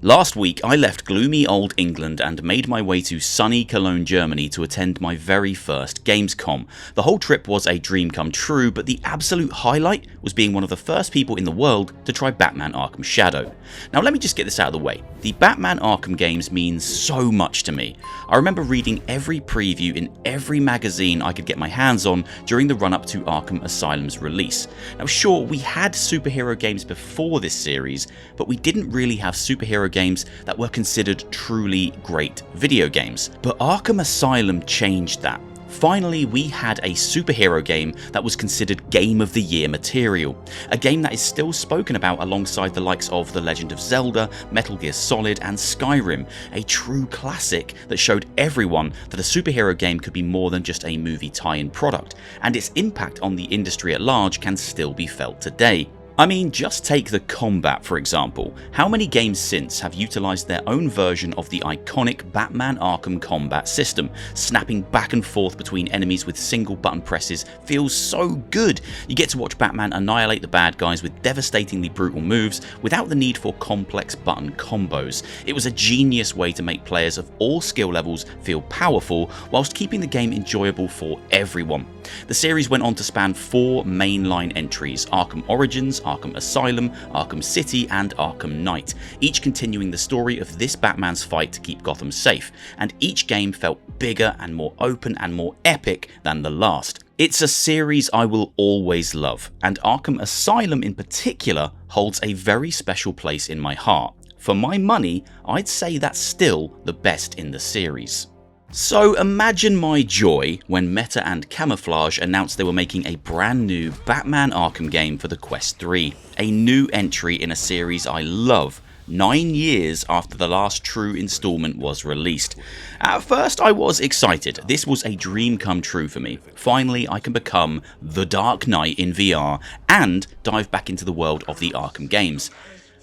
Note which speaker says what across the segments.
Speaker 1: Last week I left gloomy old England and made my way to sunny Cologne, Germany to attend my very first Gamescom. The whole trip was a dream come true, but the absolute highlight was being one of the first people in the world to try Batman Arkham Shadow. Now let me just get this out of the way. The Batman Arkham games means so much to me. I remember reading every preview in every magazine I could get my hands on during the run up to Arkham Asylum's release. Now sure, we had superhero games before this series, but we didn't really have superhero games that were considered truly great video games. But Arkham Asylum changed that. Finally, we had a superhero game that was considered Game of the Year material. A game that is still spoken about alongside the likes of The Legend of Zelda, Metal Gear Solid and Skyrim. A true classic that showed everyone that a superhero game could be more than just a movie tie-in product, and its impact on the industry at large can still be felt today. I mean, just take the combat for example. How many games since have utilised their own version of the iconic Batman Arkham combat system? Snapping back and forth between enemies with single button presses feels so good. You get to watch Batman annihilate the bad guys with devastatingly brutal moves without the need for complex button combos. It was a genius way to make players of all skill levels feel powerful whilst keeping the game enjoyable for everyone. The series went on to span 4 mainline entries: Arkham Origins, Arkham Asylum, Arkham City and Arkham Knight, each continuing the story of this Batman's fight to keep Gotham safe, and each game felt bigger and more open and more epic than the last. It's a series I will always love, and Arkham Asylum in particular holds a very special place in my heart. For my money, I'd say that's still the best in the series. So imagine my joy when Meta and Camouflaj announced they were making a brand new Batman Arkham game for the Quest 3, a new entry in a series I love, 9 years after the last true installment was released. At first I was excited. This was a dream come true for me. Finally I can become the Dark Knight in VR and dive back into the world of the Arkham games.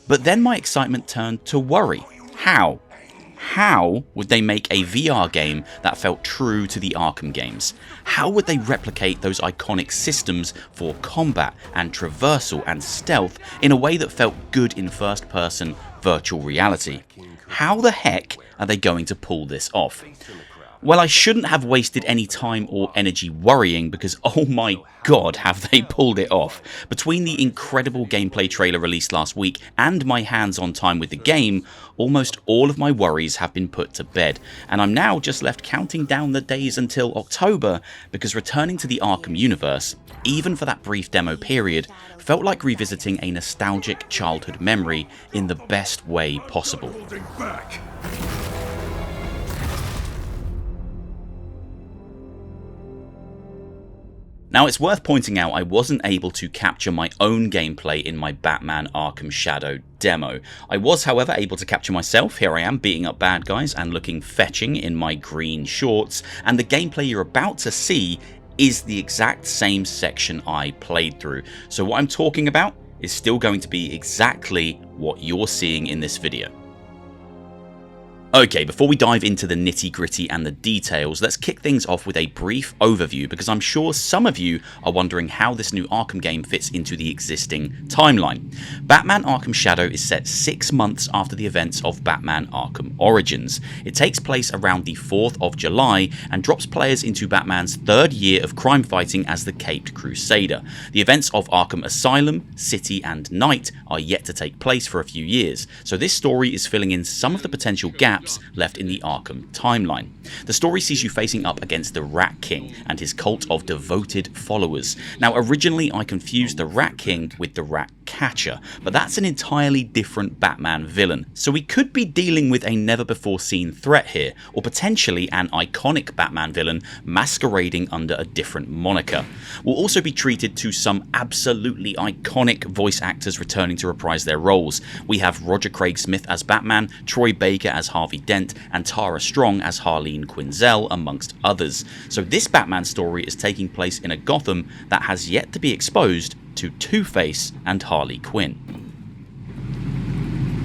Speaker 1: But then my excitement turned to worry. How would they make a VR game that felt true to the Arkham games? How would they replicate those iconic systems for combat and traversal and stealth in a way that felt good in first person virtual reality? How the heck are they going to pull this off? Well, I shouldn't have wasted any time or energy worrying because oh my god have they pulled it off. Between the incredible gameplay trailer released last week and my hands-on time with the game, almost all of my worries have been put to bed, and I'm now just left counting down the days until October because returning to the Arkham universe, even for that brief demo period, felt like revisiting a nostalgic childhood memory in the best way possible. Now it's worth pointing out I wasn't able to capture my own gameplay in my Batman Arkham Shadow demo. I was however able to capture myself. Here I am beating up bad guys and looking fetching in my green shorts, and the gameplay you're about to see is the exact same section I played through. So what I'm talking about is still going to be exactly what you're seeing in this video. Okay, before we dive into the nitty gritty and the details, let's kick things off with a brief overview because I'm sure some of you are wondering how this new Arkham game fits into the existing timeline. Batman Arkham Shadow is set 6 months after the events of Batman Arkham Origins. It takes place around the 4th of July and drops players into Batman's 3rd year of crime fighting as the Caped Crusader. The events of Arkham Asylum, City and Knight are yet to take place for a few years, so this story is filling in some of the potential gaps left in the Arkham timeline. The story sees you facing up against the Rat King and his cult of devoted followers. Now originally I confused the Rat King with the Rat Catcher, but that's an entirely different Batman villain, so we could be dealing with a never before seen threat here, or potentially an iconic Batman villain masquerading under a different moniker. We'll also be treated to some absolutely iconic voice actors returning to reprise their roles. We have Roger Craig Smith as Batman, Troy Baker as Harvey Dent and Tara Strong as Harleen Quinzel, amongst others. So this Batman story is taking place in a Gotham that has yet to be exposed to Two-Face and Harley Quinn.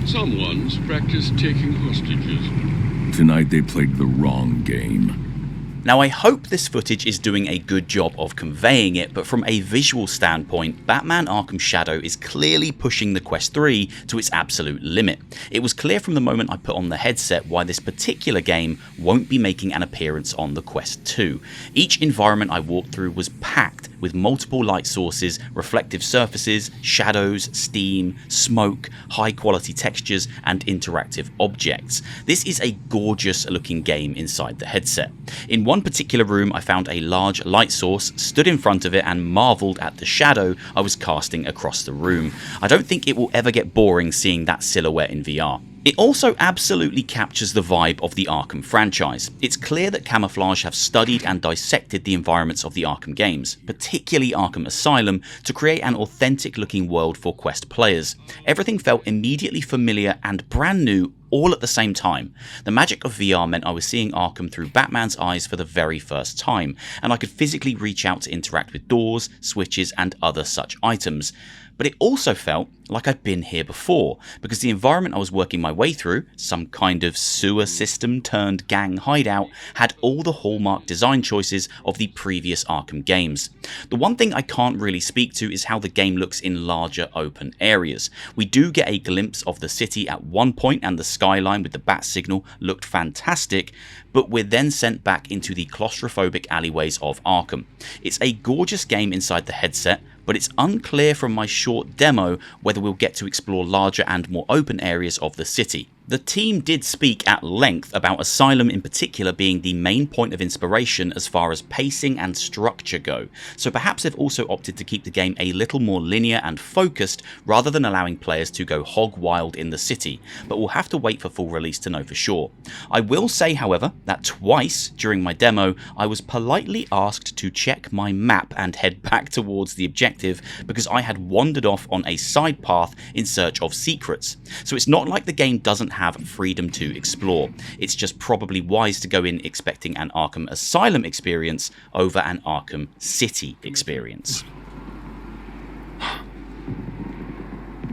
Speaker 2: Someone's practiced taking hostages.
Speaker 3: Tonight they played the wrong game.
Speaker 1: Now I hope this footage is doing a good job of conveying it, but from a visual standpoint, Batman Arkham Shadow is clearly pushing the Quest 3 to its absolute limit. It was clear from the moment I put on the headset why this particular game won't be making an appearance on the Quest 2. Each environment I walked through was packed with multiple light sources, reflective surfaces, shadows, steam, smoke, high quality textures and interactive objects. This is a gorgeous looking game inside the headset. In one particular room I found a large light source, stood in front of it and marvelled at the shadow I was casting across the room. I don't think it will ever get boring seeing that silhouette in VR. It also absolutely captures the vibe of the Arkham franchise. It's clear that Camouflaj have studied and dissected the environments of the Arkham games, particularly Arkham Asylum, to create an authentic looking world for Quest players. Everything felt immediately familiar and brand new all at the same time. The magic of VR meant I was seeing Arkham through Batman's eyes for the very first time, and I could physically reach out to interact with doors, switches and other such items. But it also felt like I'd been here before, because the environment I was working my way through, some kind of sewer system turned gang hideout, had all the hallmark design choices of the previous Arkham games. The one thing I can't really speak to is how the game looks in larger open areas. We do get a glimpse of the city at one point and the skyline with the bat signal looked fantastic, but we're then sent back into the claustrophobic alleyways of Arkham. It's a gorgeous game inside the headset, but it's unclear from my short demo whether we'll get to explore larger and more open areas of the city. The team did speak at length about Asylum in particular being the main point of inspiration as far as pacing and structure go, so perhaps they've also opted to keep the game a little more linear and focused rather than allowing players to go hog wild in the city, but we'll have to wait for full release to know for sure. I will say however that twice during my demo I was politely asked to check my map and head back towards the objective because I had wandered off on a side path in search of secrets. So it's not like the game doesn't have freedom to explore. It's just probably wise to go in expecting an Arkham Asylum experience over an Arkham City experience.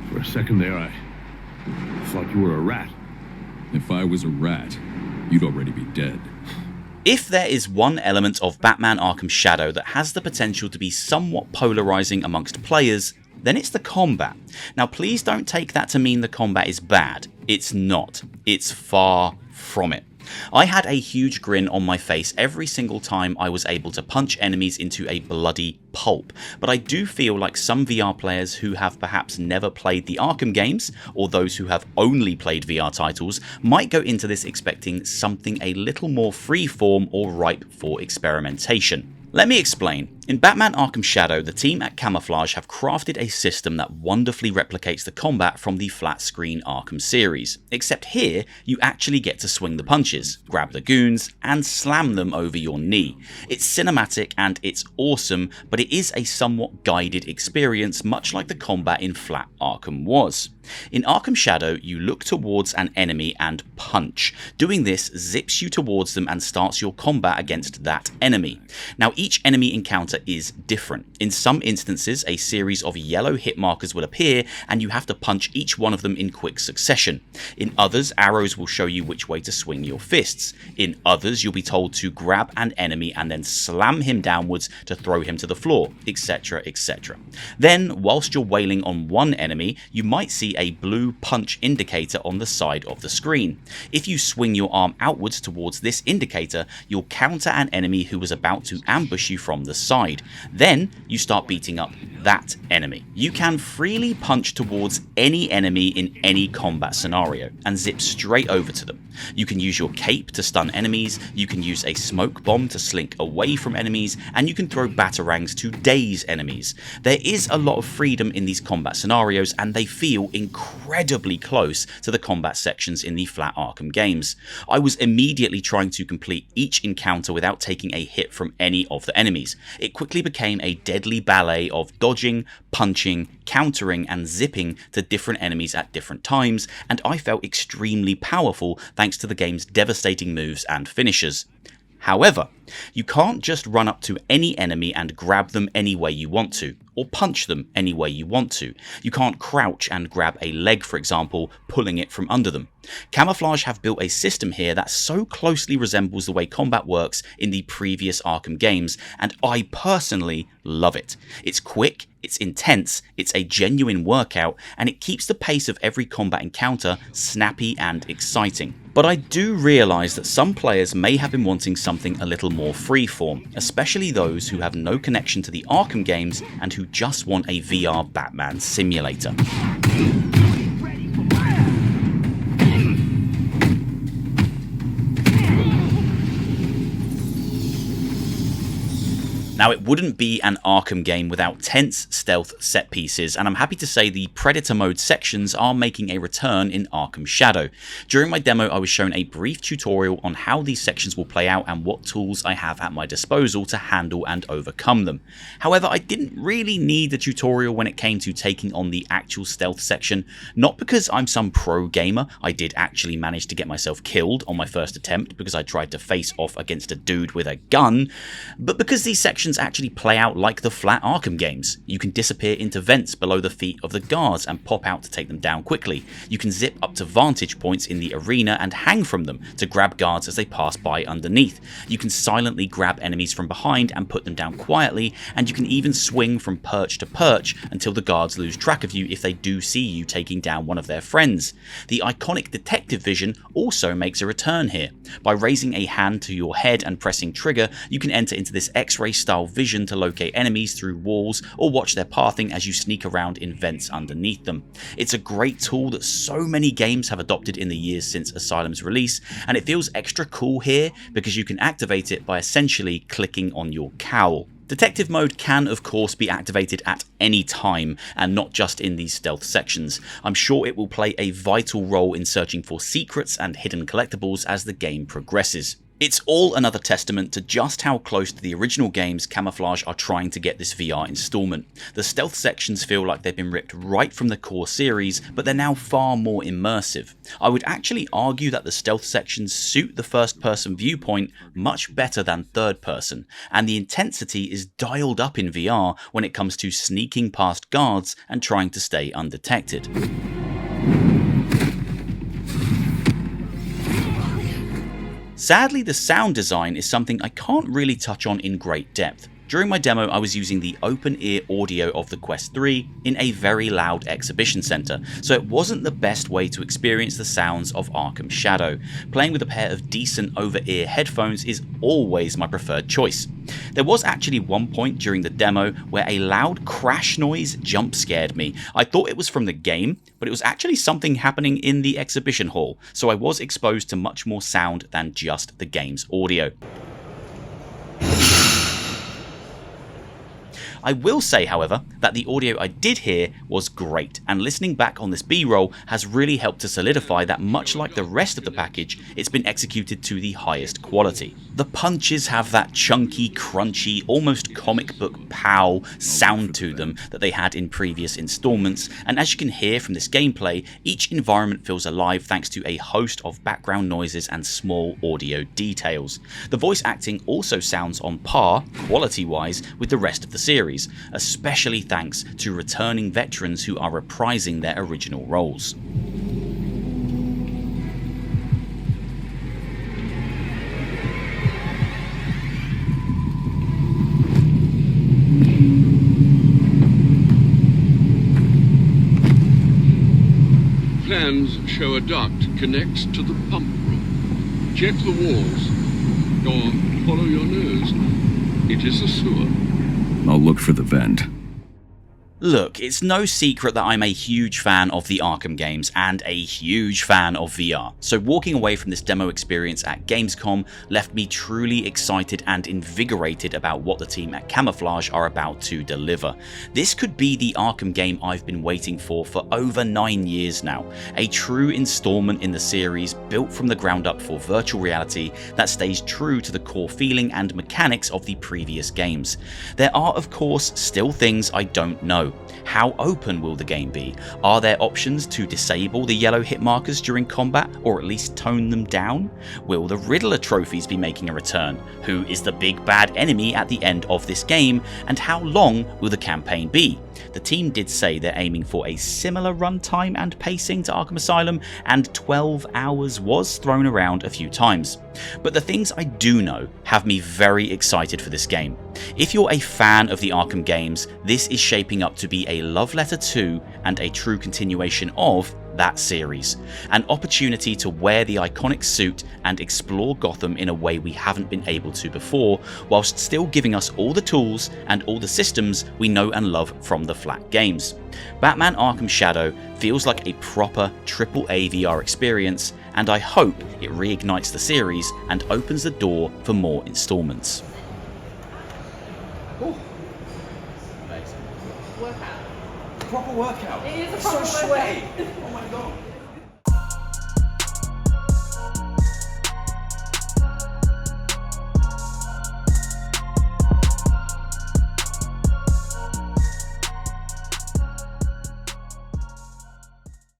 Speaker 2: For a second there, I thought you were a rat.
Speaker 3: If I was a rat, you'd already be dead.
Speaker 1: If there is one element of Batman Arkham Shadow that has the potential to be somewhat polarising amongst players, then it's the combat. Now please don't take that to mean the combat is bad. It's not. It's far from it. I had a huge grin on my face every single time I was able to punch enemies into a bloody pulp, but I do feel like some VR players who have perhaps never played the Arkham games, or those who have only played VR titles, might go into this expecting something a little more freeform or ripe for experimentation. Let me explain. In Batman Arkham Shadow, the team at Camouflaj have crafted a system that wonderfully replicates the combat from the flat screen Arkham series, except here you actually get to swing the punches, grab the goons and slam them over your knee. It's cinematic and it's awesome, but it is a somewhat guided experience, much like the combat in flat Arkham was. In Arkham Shadow, you look towards an enemy and punch. Doing this zips you towards them and starts your combat against that enemy. Now each enemy encounter is different. In some instances, a series of yellow hit markers will appear and you have to punch each one of them in quick succession. In others, arrows will show you which way to swing your fists. In others, you'll be told to grab an enemy and then slam him downwards to throw him to the floor, etc, etc. Then, whilst you're wailing on one enemy, you might see a blue punch indicator on the side of the screen. If you swing your arm outwards towards this indicator, you'll counter an enemy who was about to ambush you from the side. Then you start beating up that enemy. You can freely punch towards any enemy in any combat scenario and zip straight over to them. You can use your cape to stun enemies, you can use a smoke bomb to slink away from enemies, and you can throw batarangs to daze enemies. There is a lot of freedom in these combat scenarios and they feel incredibly close to the combat sections in the flat Arkham games. I was immediately trying to complete each encounter without taking a hit from any of the enemies. It quickly became a deadly ballet of dodging, punching, countering and zipping to different enemies at different times, and I felt extremely powerful thanks to the game's devastating moves and finishers. However, You can't just run up to any enemy and grab them any way you want to, or punch them any way you want to. You can't crouch and grab a leg, for example, pulling it from under them. Camouflaj have built a system here that so closely resembles the way combat works in the previous Arkham games, and I personally love it. It's quick, it's intense, it's a genuine workout, and it keeps the pace of every combat encounter snappy and exciting. But I do realise that some players may have been wanting something a little more freeform, especially those who have no connection to the Arkham games and who just want a VR Batman simulator. Now, it wouldn't be an Arkham game without tense stealth set pieces, and I'm happy to say the Predator mode sections are making a return in Arkham Shadow. During my demo, I was shown a brief tutorial on how these sections will play out and what tools I have at my disposal to handle and overcome them. However, I didn't really need the tutorial when it came to taking on the actual stealth section, not because I'm some pro gamer. I did actually manage to get myself killed on my first attempt because I tried to face off against a dude with a gun, but because these sections actually play out like the flat Arkham games. You can disappear into vents below the feet of the guards and pop out to take them down quickly. You can zip up to vantage points in the arena and hang from them to grab guards as they pass by underneath. You can silently grab enemies from behind and put them down quietly, and you can even swing from perch to perch until the guards lose track of you if they do see you taking down one of their friends. The iconic detective vision also makes a return here. By raising a hand to your head and pressing trigger, you can enter into this X-ray style vision to locate enemies through walls or watch their pathing as you sneak around in vents underneath them. It's a great tool that so many games have adopted in the years since Asylum's release, and it feels extra cool here because you can activate it by essentially clicking on your cowl. Detective mode can of course be activated at any time and not just in these stealth sections. I'm sure it will play a vital role in searching for secrets and hidden collectibles as the game progresses. It's all another testament to just how close to the original games Camouflaj are trying to get this VR installment. The stealth sections feel like they've been ripped right from the core series, but they're now far more immersive. I would actually argue that the stealth sections suit the first person viewpoint much better than third person, and the intensity is dialed up in VR when it comes to sneaking past guards and trying to stay undetected. Sadly, the sound design is something I can't really touch on in great depth. During my demo, I was using the open ear audio of the Quest 3 in a very loud exhibition centre, so it wasn't the best way to experience the sounds of Arkham Shadow. Playing with a pair of decent over-ear headphones is always my preferred choice. There was actually one point during the demo where a loud crash noise jump scared me. I thought it was from the game, but it was actually something happening in the exhibition hall, so I was exposed to much more sound than just the game's audio. I will say, however, that the audio I did hear was great, and listening back on this B-roll has really helped to solidify that much like the rest of the package, it's been executed to the highest quality. The punches have that chunky, crunchy, almost comic book pow sound to them that they had in previous installments, and as you can hear from this gameplay, each environment feels alive thanks to a host of background noises and small audio details. The voice acting also sounds on par, quality-wise, with the rest of the series, especially thanks to returning veterans who are reprising their original roles.
Speaker 4: Plans show a duct connects to the pump room. Check the walls. Go on, follow your nose. It is a sewer.
Speaker 3: I'll look for the vent.
Speaker 1: Look, it's no secret that I'm a huge fan of the Arkham games and a huge fan of VR, so walking away from this demo experience at Gamescom left me truly excited and invigorated about what the team at Camouflaj are about to deliver. This could be the Arkham game I've been waiting for over 9 years now, a true installment in the series built from the ground up for virtual reality that stays true to the core feeling and mechanics of the previous games. There are of course still things I don't know. know? How open will the game be? Are there options to disable the yellow hit markers during combat, or at least tone them down? Will the Riddler trophies be making a return? Who is the big bad enemy at the end of this game? And how long will the campaign be? The team did say they're aiming for a similar runtime and pacing to Arkham Asylum, and 12 hours was thrown around a few times. But the things I do know have me very excited for this game. If you're a fan of the Arkham games, this is shaping up to be a love letter to and a true continuation of that series. An opportunity to wear the iconic suit and explore Gotham in a way we haven't been able to before, whilst still giving us all the tools and all the systems we know and love from the flat games. Batman Arkham Shadow feels like a proper AAA VR experience, and I hope it reignites the series and opens the door for more installments.
Speaker 5: Amazing.
Speaker 6: Workout.
Speaker 5: Proper workout.
Speaker 6: It is a
Speaker 5: So
Speaker 6: proper
Speaker 5: sweaty.
Speaker 6: workout.
Speaker 5: Oh my god.